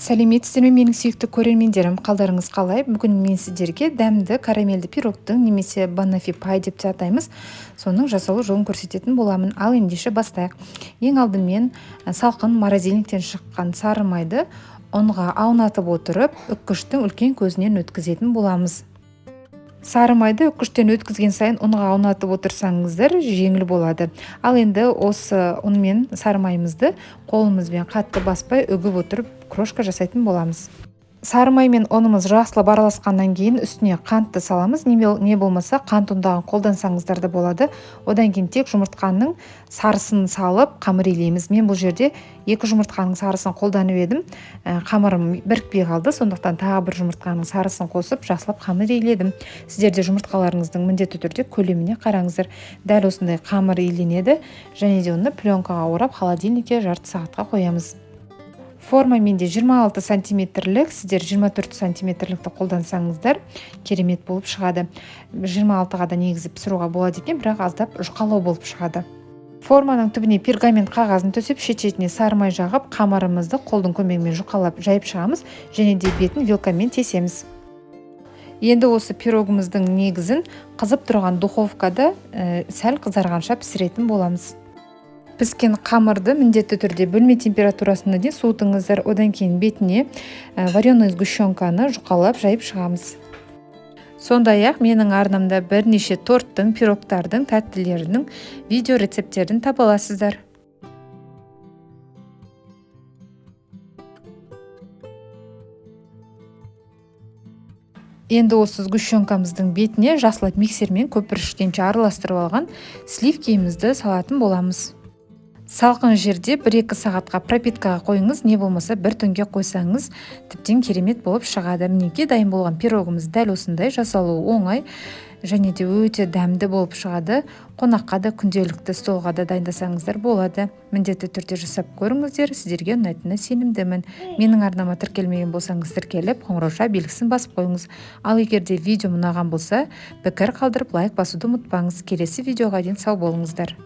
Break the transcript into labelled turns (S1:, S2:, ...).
S1: Сәлеметсіздер ме менің сүйікті көрермендерім, қалдарыңыз қалай? Бүгін мен сіздерге дәмді карамельді пирогтың немесе банафи пай деп те атаймыз, соның жасалу жолын көрсететін боламын. Ал ендеше бастайық. Ең алдымен салқын морозильниктен шыққан сары майды ұнға аунатып отырып, үккіштің үлкен көзінен өткізетін боламыз. Сары майды үккіштен өткізген сайын ұнға аунатып отырсаңыздар жеңіл болады. Ал енді осы ұн мен сары майымызды қолымызбен қатты баспай үгіп отырып крошка жасайтын боламыз. Сары май мен ұнымыз жақсылап араласқаннан кейін үстіне қантты саламыз. Не болмаса қант ұндағын қолдансаңыздар да болады. Одан кейін тек жұмыртқаның сарысын салып қамыр илейміз. Мен бұл жерде 2 жұмыртқаның сарысын қолданып едім. Қамырым бірікпей қалды, сондықтан тағы бір жұмыртқаның сарысын қосып жақсылап қамыр иледім. Сіздер де жұмыртқаларыңыздың міндетті түрде көлеміне қараңыздар. Дәл осындай қамыр иленеді және де оны пленкаға орап холодильникке жарты сағатқа қоямыз. Форма менде 26 сантиметрлік, сіздер 24 сантиметрлікті қолдансаңыздар керемет болып шығады. 26-ға да негізі пісіруға болады екен, бірақ аздап жұқалау болып шығады. Форманың түбіне пергамент қағазын төсеп, шет-шетіне сары май жағып, қамырымызды қолдың көмегімен жұқалап жайып шығамыз және де бетін вилкамен тесеміз. Енді осы пирогымыздың негізін қызып тұрған духовкада сәл қызарғанша пісіретін боламыз. Піскен қамырды міндетті түрде бөлме температурасында дейін суытыңыздар. Одан кейін бетіне вареный сгущенканы жұқалап жайып шығамыз. Сондай-ақ менің арнамда бірнеше торттың, пирогтардың, тәттілердің видео рецепттерін таба аласыздар. Енді осы сгущенкамыздың бетіне жақсылап миксермен көпіршіккенше араластырып алған сливкемізді салатын боламыз. Салқын жерде 1-2 сағатқа пропиткаға қойыңыз, не болмаса бір түнге қойсаңыз тіптен керемет болып шығады. Мінекей дайын болған пирогымыз дәл осындай, жасалуы оңай және де өте дәмді болып шығады. Қонаққа да, күнделікті столға да дайындасаңыздар болады. Міндетті түрде жасап көріңіздер, сіздерге ұнайтынына сенімдімін. Менің арнама тіркелмеген болсаңыз тіркеліп, қоңырауша белгісін басып қойыңыз. Ал егер де видео ұнаған болса, пікір қалдырып лайк басуды ұмытпаңыз. Келесі видеоға дейін сау болыңыздар.